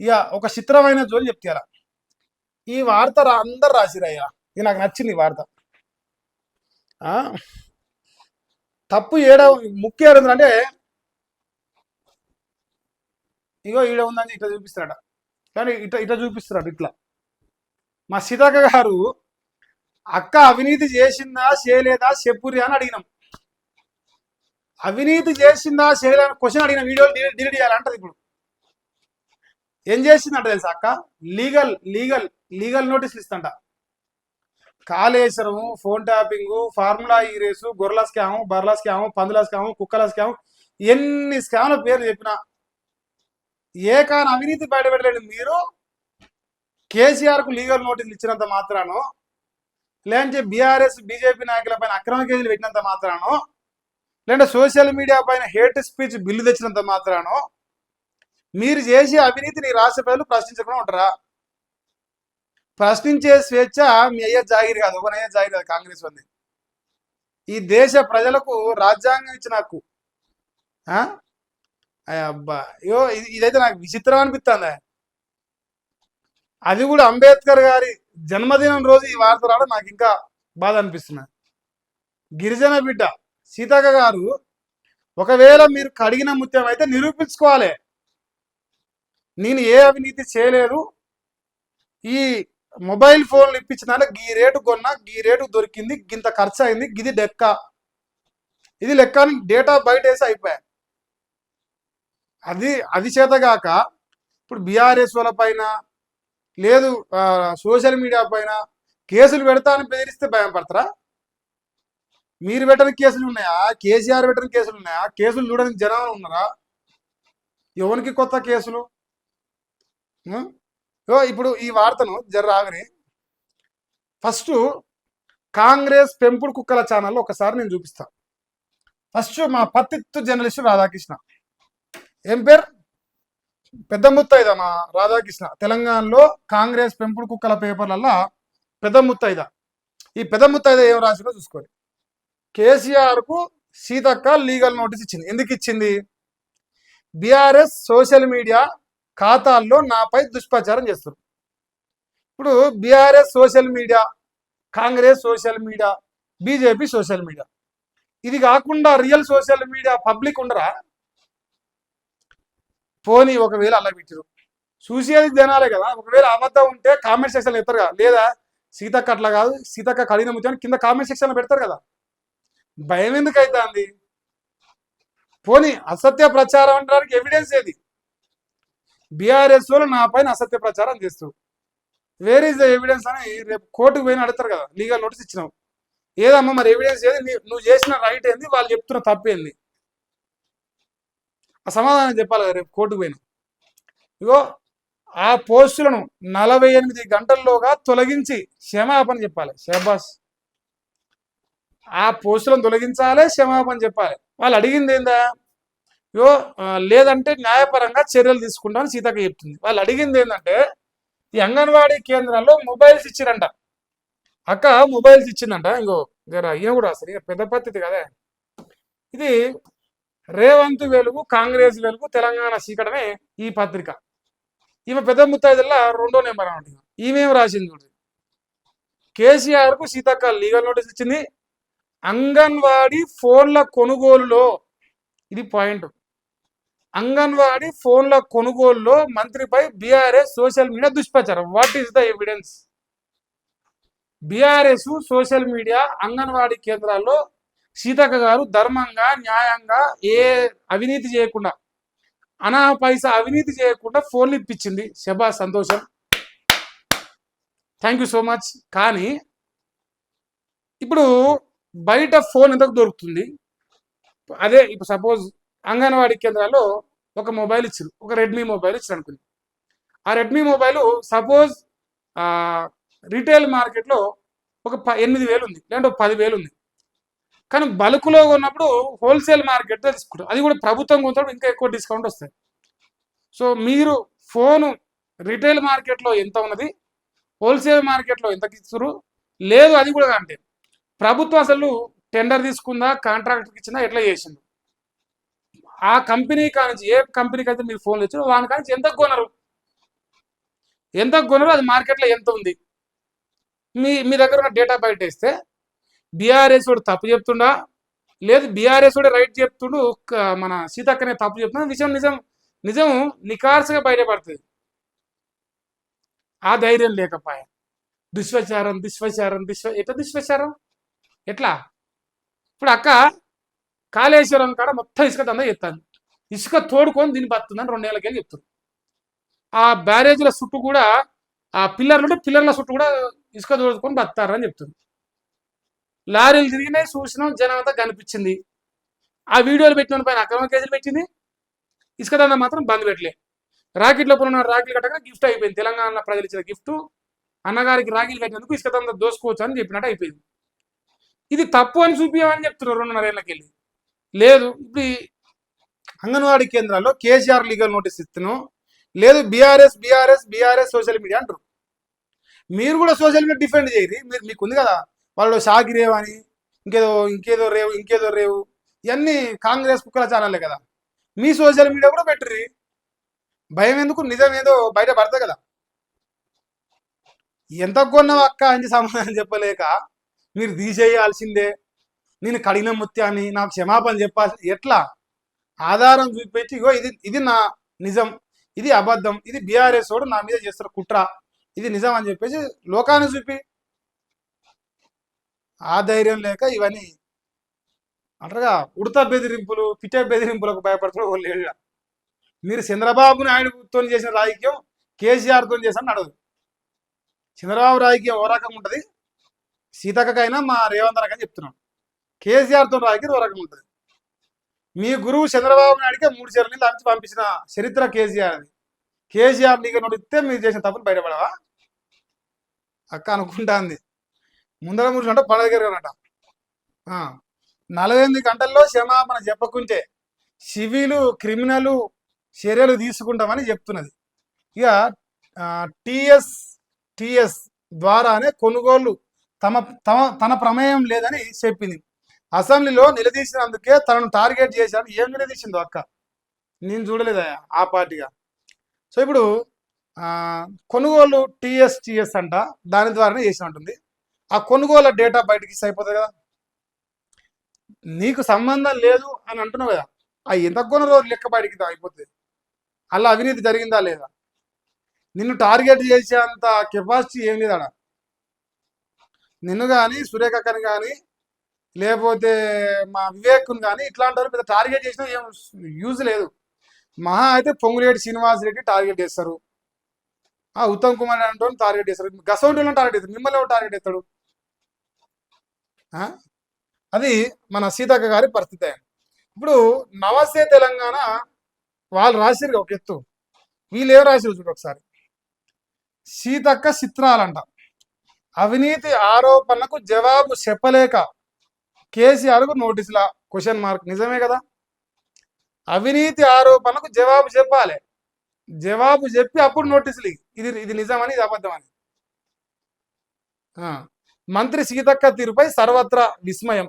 ఇక ఒక చిత్రమైన జోలి చెప్తారా ఈ వార్త అందరు రాసిరయ్యా. ఇది నాకు నచ్చింది ఈ వార్త. ఆ తప్పు ఏడ ముఖ్య అంటే ఇగో ఈడ ఉందని ఇట్లా చూపిస్తాడ, కానీ ఇట్లా ఇట్లా చూపిస్తున్నాడు ఇట్లా. మా సీతక్క గారు అక్క అవినీతి చేసిందా చేయలేదా చెప్పురి అని అడిగినాం. అవినీతి చేసిందా చేయలేదా క్వశ్చన్ అడిగిన వీడియోలు డిలీట్ చేయాలంటది. ఇప్పుడు ఏం చేసిందంట తెలుసా అక్క? లీగల్ లీగల్ లీగల్ నోటీసులు ఇస్తంట. కాళేశ్వరం, ఫోన్ ట్యాపింగ్, ఫార్ములా ఈ రేసు, గొర్రెల స్కాము, బర్ల స్కాము, పందుల స్కాము, కుక్కల స్కాము, ఎన్ని స్కామ్ల పేర్లు చెప్పినా ఏ కాని అవినీతి బయటపెట్టలేడు మీరు. కేసీఆర్ కు లీగల్ నోటీసులు ఇచ్చినంత మాత్రానో, లేదంటే బీఆర్ఎస్ బీజేపీ నాయకుల పైన అక్రమ కేసులు పెట్టినంత మాత్రానో, లేదంటే సోషల్ మీడియా పైన హేట్ స్పీచ్ బిల్లు తెచ్చినంత మాత్రానో మీరు చేసే అవినీతిని రాష్ట్ర ప్రజలు ప్రశ్నించకుండా ఉంటారా? ప్రశ్నించే స్వేచ్ఛ మీ అయ్యే జాగిరి కాదు, ఒకనయ్యే జాగిరి కాదు కాంగ్రెస్ ఉంది. ఈ దేశ ప్రజలకు రాజ్యాంగం ఇచ్చిన హక్కు. అబ్బా అయ్యో, ఇదైతే నాకు విచిత్రం అనిపిస్తుంది. అది కూడా అంబేద్కర్ గారి జన్మదినం రోజు ఈ వార్త రావడం నాకు ఇంకా బాధ అనిపిస్తున్నది. గిరిజన బిడ్డ సీతక్క గారు, ఒకవేళ మీరు కడిగిన ముత్యం అయితే నిరూపించుకోవాలి. నేను ఏ అవినీతి చేయలేదు, ఈ మొబైల్ ఫోన్లు ఇప్పించిన గీ రేటు కొన్నా, గీ రేటు దొరికింది, గింత ఖర్చు అయింది, గిది లెక్క, ఇది లెక్క అని డేటా బయట వేసి అయిపోయాయి. అది చేతగాక ఇప్పుడు బీఆర్ఎస్ వాళ్ళ పైన లేదు సోషల్ మీడియా పైన కేసులు పెడతా అని బెదిరిస్తే భయం పడతారా? మీరు పెట్టని కేసులు ఉన్నాయా? కేసీఆర్ పెట్టని కేసులు ఉన్నాయా? కేసులు చూడని జనాలు ఉన్నారా? ఎవరికి కొత్త కేసులు? ఇప్పుడు ఈ వార్తను జర్రాగని ఫస్ట్ కాంగ్రెస్ పెంపుడు కుక్కల ఛానల్లో ఒకసారి నేను చూపిస్తా. ఫస్ట్ మా పత్తిత్తు జర్నలిస్టు రాధాకృష్ణ, ఏం పేరు, పెద్ద ముత్తైద మా రాధాకృష్ణ, తెలంగాణలో కాంగ్రెస్ పెంపుడు కుక్కల పేపర్లల్లో పెద్ద ముత్తైద. ఈ పెద్ద ముత్తైద ఏం రాసిందో చూసుకోండి. కేసీఆర్ కు సీతక్క లీగల్ నోటీస్ ఇచ్చింది. ఎందుకు ఇచ్చింది? బీఆర్ఎస్ సోషల్ మీడియా ఖాతాల్లో నాపై దుష్ప్రచారం చేస్తారు. ఇప్పుడు BRS social media, Congress social media, BJP social media, ఇది కాకుండా రియల్ సోషల్ మీడియా పబ్లిక్ ఉండరా? పోనీ ఒకవేళ అలా పెట్టారు, చూసేది జనాలే కదా. ఒకవేళ అబద్ధం ఉంటే కామెంట్ సెక్షన్లో పెడతారు కదా, లేదా సీతక్క అట్లా కాదు, సీతక్క కడిగిన ముత్యాన్ని కింద కామెంట్ సెక్షన్లో పెడతారు కదా. భయం ఎందుకు అవుతుంది? పోనీ అసత్య ప్రచారం అనడానికి ఎవిడెన్స్ ఏది? బీఆర్ఎస్ వాళ్ళు నా పైన అసత్య ప్రచారం చేస్తారు, వేర్ ఈజ్ ద ఎవిడెన్స్ అని రేపు కోర్టుకు పోయిన అడుగుతారు కదా. లీగల్ నోటీస్ ఇచ్చినావు, ఏదమ్మా మరి ఎవిడెన్స్ ఏది, నువ్వు చేసిన రైట్ ఏంది, వాళ్ళు చెప్తున్న తప్పేంది, ఆ సమాధానం చెప్పాలి కదా రేపు కోర్టుకు పోయిన. ఇగో ఆ పోస్టులను 48 గంటల్లోగా తొలగించి క్షమాపణ చెప్పాలి. షాబాస్, ఆ పోస్టులను తొలగించాలి, క్షమాపణ చెప్పాలి. వాళ్ళు అడిగింది ఏందా? ఇగో లేదంటే న్యాయపరంగా చర్యలు తీసుకుంటామని సీతక్క చెప్తుంది. వాళ్ళు అడిగింది ఏంటంటే ఈ అంగన్వాడీ కేంద్రాల్లో మొబైల్స్ ఇచ్చిరంట. అక్క మొబైల్స్ ఇచ్చిందంట. ఇంకో ఈయన కూడా అసలు పెద్ద పద్ధతి కదా ఇది. రేవంత్ వెలుగు, కాంగ్రెస్ వెలుగు, తెలంగాణ చీకటమే ఈ పత్రిక. ఈమె పెద్ద ముత్తైదుల్లా 2వ నెంబర్ అన్నమాట. ఈమెం రాసింది చూడండి, కేసీఆర్ కు సీతక్క లీగల్ నోటీస్ ఇచ్చింది. అంగన్వాడీ ఫోన్ల కొనుగోలులో, ఇది పాయింట్, అంగన్వాడీ ఫోన్ల కొనుగోలులో మంత్రిపై బీఆర్ఎస్ సోషల్ మీడియా దుష్ప్రచారం. What is the evidence? BRS social media anganwadi కేంద్రాల్లో సీతక్క గారు ధర్మంగా, న్యాయంగా, ఏ అవినీతి చేయకుండా, అనా పైసా అవినీతి చేయకుండా ఫోన్లు ఇప్పించింది. శభా, సంతోషం, థ్యాంక్ యూ సో మచ్. కానీ ఇప్పుడు బయట ఫోన్ ఎంతకు దొరుకుతుంది? అదే ఇప్పుడు సపోజ్ అంగన్వాడీ కేంద్రాల్లో ఒక మొబైల్ ఇచ్చారు, ఒక రెడ్మీ మొబైల్ ఇచ్చారు అనుకుంది. ఆ రెడ్మీ మొబైల్ సపోజ్ రీటైల్ మార్కెట్లో ఒక 8,000 ఉంది, లేదంటే 10,000 ఉంది. కానీ బల్క్లో ఉన్నప్పుడు హోల్సేల్ మార్కెట్లో తీసుకుంటారు, అది కూడా ప్రభుత్వం కొంటాడు, ఇంకా ఎక్కువ డిస్కౌంట్ వస్తుంది. సో మీరు ఫోను రీటైల్ మార్కెట్లో ఎంత ఉన్నది, హోల్సేల్ మార్కెట్లో ఎంతకి ఇస్తారు లేదు, అది కూడా అంటే ప్రభుత్వం అసలు టెండర్ తీసుకుందా, కాంట్రాక్టర్కి ఇచ్చిందా, ఎట్లా చేసింది? ఆ కంపెనీ కానించి, ఏ కంపెనీకి అయితే మీరు ఫోన్లు ఇచ్చారో వాని కానించి ఎంత కొనరు? ఎంత కొనరో అది మార్కెట్లో ఎంత ఉంది, మీ మీ దగ్గర ఉన్న డేటా బయట వేస్తే బీఆర్ఎస్ వాడు తప్పు చెప్తుండా, లేదు బీఆర్ఎస్ వాడు రైట్ చెప్తుండు, మన సీతక్కనే తప్పు చెప్తున్నా, విషయం నిజం నిజం నికార్సుగా బయటపడుతుంది. ఆ ధైర్యం లేకపోయా. దుష్ప్రచారం దుష్ప్రచారం ఎట్లా దుష్ప్రచారం ఎట్లా? ఇప్పుడు అక్క కాళేశ్వరం కాడ మొత్తం ఇసుక దందా చెప్తాను, ఇసుక తోడుకొని దీన్ని బతుందని 2 ఏళ్ళకెళ్ళి చెప్తారు. ఆ బ్యారేజ్ల చుట్టూ కూడా ఆ పిల్లర్ల చుట్టూ కూడా ఇసుక తోడుకొని బతారని చెప్తుంది. లారీలు తిరిగినాయి, చూసినాం, జనం అంతా కనిపించింది. ఆ వీడియోలు పెట్టిన పైన అక్రమ కేసులు పెట్టింది, ఇసుక దందా మాత్రం బంద్ పెట్టలే. రాకెట్ లోపల ఉన్న రాఖీలు కట్టగా గిఫ్ట్ అయిపోయింది. తెలంగాణ ప్రజలు ఇచ్చిన గిఫ్ట్, అన్నగారికి రాఖీలు కట్టినందుకు ఇసుక దందా దోసుకోవచ్చు అని చెప్పినట్టు అయిపోయింది. ఇది తప్పు అని చూపించమని చెప్తున్నారు 2.5 ఏళ్ళకెళ్ళి. లేదు, ఇప్పుడు అంగన్వాడీ కేంద్రాల్లో కేసీఆర్ లీగల్ నోటీస్ ఇస్తున్నాం, లేదు బీఆర్ఎస్ సోషల్ మీడియా అంటారు. మీరు కూడా సోషల్ మీడియా డిఫెండ్ చేయరు. మీకు ఉంది కదా వాళ్ళు షాకిరేవ్ అని, ఇంకేదో రేవు, ఇవన్నీ కాంగ్రెస్ కుక్కల ఛానల్లే కదా. మీ సోషల్ మీడియా కూడా పెట్టరు. భయం ఎందుకు? నిజం ఏదో బయట పడతా కదా. ఎంత కొన్నావు అక్క అని సమాధానం చెప్పలేక మీరు తీసేయాల్సిందే, నేను కడిగిన ముత్యాన్ని, నాకు క్షమాపణ చెప్పాల్సి, ఎట్లా ఆధారం చూపెట్టి ఇగో ఇది నా నిజం, ఇది అబద్ధం, ఇది బీఆర్ఎస్ వాడు నా మీద చేస్తారు కుట్ర, ఇది నిజం అని చెప్పేసి లోకాన్ని చూపి, ఆ ధైర్యం లేక ఇవన్నీ అంటారుగా ఉడత బెదిరింపులు, పిట్ట బెదిరింపులకు భయపడుతున్న వాళ్ళు లేడుగా. మీరు చంద్రబాబు నాయుడుతో చేసిన రాజకీయం కేసీఆర్తో చేసిన నడదు. చంద్రబాబు రాజకీయం ఓ రకంగా ఉంటుంది, సీతక్కకైనా మా రేవంత్ రకం చెప్తున్నాం. కేసీఆర్తో రాజకీయం ఓ రకంగా ఉంటుంది. మీ గురువు చంద్రబాబు నాయుడికే 3 చీరలు నీళ్ళు అంచి పంపించిన చరిత్ర కేసీఆర్ అది. కేసీఆర్ నీకు నడిస్తే మీరు చేసిన తప్పులు బయటపడవా అక్క అనుకుంటా అంది. ముందర మూడు పండగరనట 48 గంటల్లో క్షమాపణ చెప్పకుంటే సివిలు క్రిమినల్ చర్యలు తీసుకుంటామని చెప్తున్నది. ఇక టిఎస్ ద్వారానే కొనుగోలు తన ప్రమేయం లేదని చెప్పింది. అసెంబ్లీలో నిలదీసినందుకే తనను టార్గెట్ చేశాను. ఏం నిలదీసిందో అక్క నేను చూడలేదా ఆ పార్టీగా. సో ఇప్పుడు కొనుగోలు టిఎస్ అంట, దాని ద్వారానే చేసి ఉంటుంది. ఆ కొనుగోలు డేటా బయటకి అయిపోతుంది కదా, నీకు సంబంధం లేదు అని అంటున్నావు కదా, ఆ ఎంత కొనరో లెక్క బయటికి అయిపోతుంది. అలా అవినీతి జరిగిందా లేదా, నిన్ను టార్గెట్ చేసేంత కెపాసిటీ ఏం లేదా. నిన్ను కానీ సురేఖని కానీ లేకపోతే మా వివేక్ను కానీ ఇట్లాంటి వాళ్ళు పెద్ద టార్గెట్ చేసినా ఏం యూజ్ లేదు. మహా అయితే పొంగులేటి శ్రీనివాసరెడ్డి టార్గెట్ చేస్తారు, ఉత్తమ్ కుమార్ అంటే టార్గెట్ చేస్తారు, గసౌంట్లో టార్గెట్ చేస్తారు, మిమ్మల్ని ఎవరు టార్గెట్ చేస్తాడు? అది మన సీతక్క గారి పరిస్థితి. ఇప్పుడు నమస్తే తెలంగాణ వాళ్ళు రాసిరు ఒక ఎత్తు, వీళ్ళు ఏం రాసిరు చూడు ఒకసారి. సీతక్క చిత్రాలంట, అవినీతి ఆరోపణలకు జవాబు చెప్పలేక కేసీఆర్కు నోటీసుల క్వశ్చన్ మార్క్. నిజమే కదా, అవినీతి ఆరోపణలకు జవాబు చెప్పాలి, జవాబు చెప్పి అప్పుడు నోటీసులు. ఇది నిజమని ఇది అబద్ధమని. మంత్రి సీతక్క తీరుపై సర్వత్రా విస్మయం.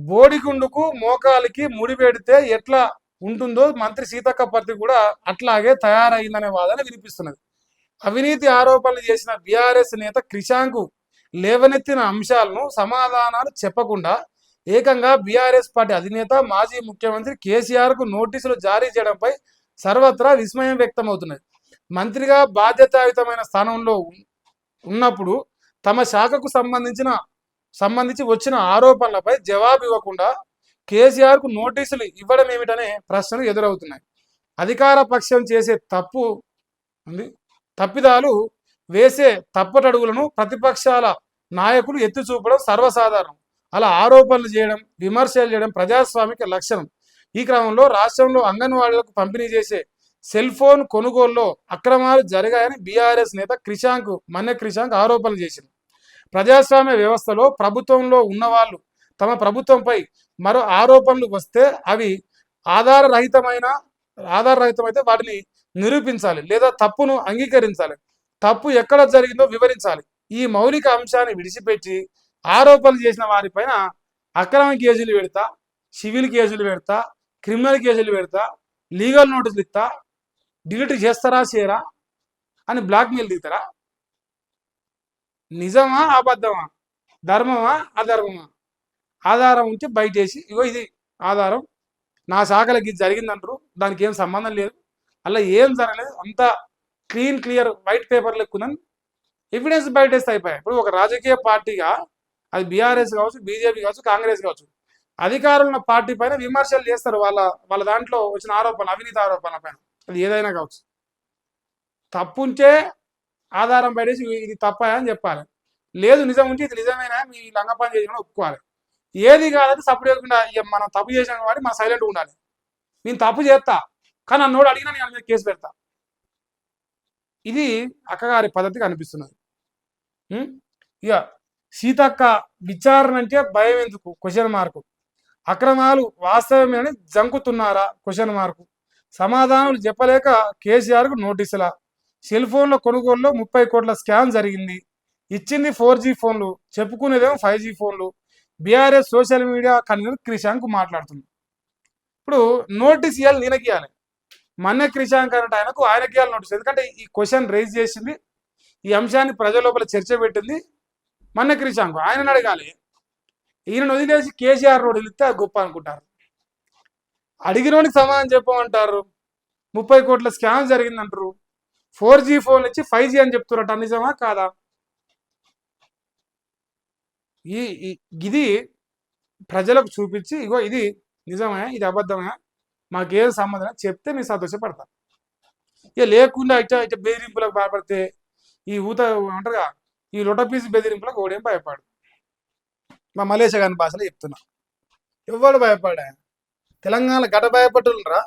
బోడిగుండుకు మోకాలికి ముడి పెడితే ఎట్లా ఉంటుందో మంత్రి సీతక్క పరిస్థితి కూడా అట్లాగే తయారైందనే వాదన వినిపిస్తున్నది. అవినీతి ఆరోపణలు చేసిన బీఆర్ఎస్ నేత క్రిషాంక్ లేవనెత్తిన అంశాలను సమాధానాలు చెప్పకుండా ఏకంగా బీఆర్ఎస్ పార్టీ అధినేత మాజీ ముఖ్యమంత్రి కేసీఆర్కు నోటీసులు జారీ చేయడంపై సర్వత్రా విస్మయం వ్యక్తమవుతున్నది. మంత్రిగా బాధ్యతాయుతమైన స్థానంలో ఉన్నప్పుడు తమ శాఖకు సంబంధించి వచ్చిన ఆరోపణలపై జవాబు ఇవ్వకుండా కేసీఆర్కు నోటీసులు ఇవ్వడం ఏమిటనే ప్రశ్నలు ఎదురవుతున్నాయి. అధికార పక్షం చేసే తప్పిదాలు వేసే తప్పటడుగులను ప్రతిపక్షాల నాయకులు ఎత్తి చూపడం సర్వసాధారణం. అలా ఆరోపణలు చేయడం, విమర్శలు చేయడం ప్రజాస్వామిక లక్షణం. ఈ క్రమంలో రాష్ట్రంలో అంగన్వాడీలకు పంపిణీ చేసే సెల్ ఫోన్ కొనుగోలులో అక్రమాలు జరిగాయని బీఆర్ఎస్ నేత మన్నె క్రిషాంక్ ఆరోపణలు చేసింది. ప్రజాస్వామ్య వ్యవస్థలో ప్రభుత్వంలో ఉన్నవాళ్ళు తమ ప్రభుత్వంపై మరో ఆరోపణలు వస్తే అవి ఆధారరహితమైతే వాటిని నిరూపించాలి, లేదా తప్పును అంగీకరించాలి, తప్పు ఎక్కడ జరిగిందో వివరించాలి. ఈ మౌలిక అంశాన్ని విడిచిపెట్టి ఆరోపణలు చేసిన వారిపైన అక్రమ కేసులు పెడతా, సివిల్ కేసులు పెడతా, క్రిమినల్ కేసులు పెడతా, లీగల్ నోటీసులు ఇస్తా, డిలీట్ చేస్తారా చేయరా అని బ్లాక్మెయిల్ దిగుతారా? నిజమా అబద్ధమా, ధర్మమా అధర్మమా, ఆధారం ఉంటే బయటేసి ఇగో ఇది ఆధారం, నా శాఖలకి ఇది జరిగిందంటారు, దానికి ఏం సంబంధం లేదు, అలా ఏం జరగలేదు, అంతా క్లియర్ వైట్ పేపర్ లెక్కుందని ఎవిడెన్స్ బయటేస్తే అయిపోయాయి. ఇప్పుడు ఒక రాజకీయ పార్టీగా అది బీఆర్ఎస్ కావచ్చు, బీజేపీ కావచ్చు, కాంగ్రెస్ కావచ్చు, అధికారులు ఉన్న పార్టీ పైన విమర్శలు చేస్తారు, వాళ్ళ దాంట్లో వచ్చిన ఆరోపణలు, అవినీతి ఆరోపణల పైన, అది ఏదైనా కావచ్చు. తప్పుంటే ఆధారం బయటేసి ఇది తప్పా అని చెప్పాలి, లేదు నిజం ఉంటే ఇది నిజమేనా మీ లంగపని చేసిన ఒప్పుకోవాలి. ఏది కాదని సపోర్ట్ చేయకుండా మనం తప్పు చేసాం కాబట్టి మనం సైలెంట్గా ఉండాలి. నేను తప్పు చేస్తా కానీ నన్నోడు అడిగినా నేను మీద కేసు పెడతా. ఇది అక్కగారి పద్ధతిగా అనిపిస్తున్నది. ఇక సీతక్క విచారణ అంటే భయం ఎందుకు క్వశ్చన్ మార్కు, అక్రమాలు వాస్తవమేనని జంకుతున్నారా క్వశ్చన్ మార్కు, సమాధానాలు చెప్పలేక కేసీఆర్కు నోటీసులా, సెల్ ఫోన్ల కొనుగోలులో 30 కోట్ల స్కామ్ జరిగింది, ఇచ్చింది 4G ఫోన్లు, చెప్పుకునేదేమో 5G ఫోన్లు, BRS social media convener Krishank మాట్లాడుతుంది. ఇప్పుడు నోటీస్ ఇవ్వాలి, నేనకి ఇవ్వాలి, మన్నే క్రిషాంక్ అన్నట్టు ఆయనకి ఇవ్వాలి నోటీస్, ఎందుకంటే ఈ క్వశ్చన్ రైజ్ చేసింది, ఈ అంశాన్ని ప్రజల లోపల చర్చ పెట్టింది మన్నే క్రిషాంక్, ఆయనను అడగాలి. ఈయనను వదిలేసి కేసీఆర్ వదిలిస్తే అది గొప్ప అనుకుంటారు. అడిగినోనికి సమాధానం చెప్పమంటారు, 30 కోట్ల స్కామ్ జరిగిందంటారు, 4G ఫోన్ ఇచ్చి 5G అని చెప్తున్నట్టు నిజమా కాదా? ఇది ప్రజలకు చూపించి ఇగో ఇది నిజమే ఇది అబద్ధమే మాకేం సంబంధం చెప్తే మీరు సంతోషపడతారు. ఇక లేకుండా ఇట్లా బెదిరింపులకు భయపడితే ఈ అంటారుగా ఈ లొటపీసి బెదిరింపులకు ఓడేం భయపడు. మా మలేషియా గారి భాషలో చెప్తున్నా, ఎవడు భయపడా, తెలంగాణ గట భయపట్టులరా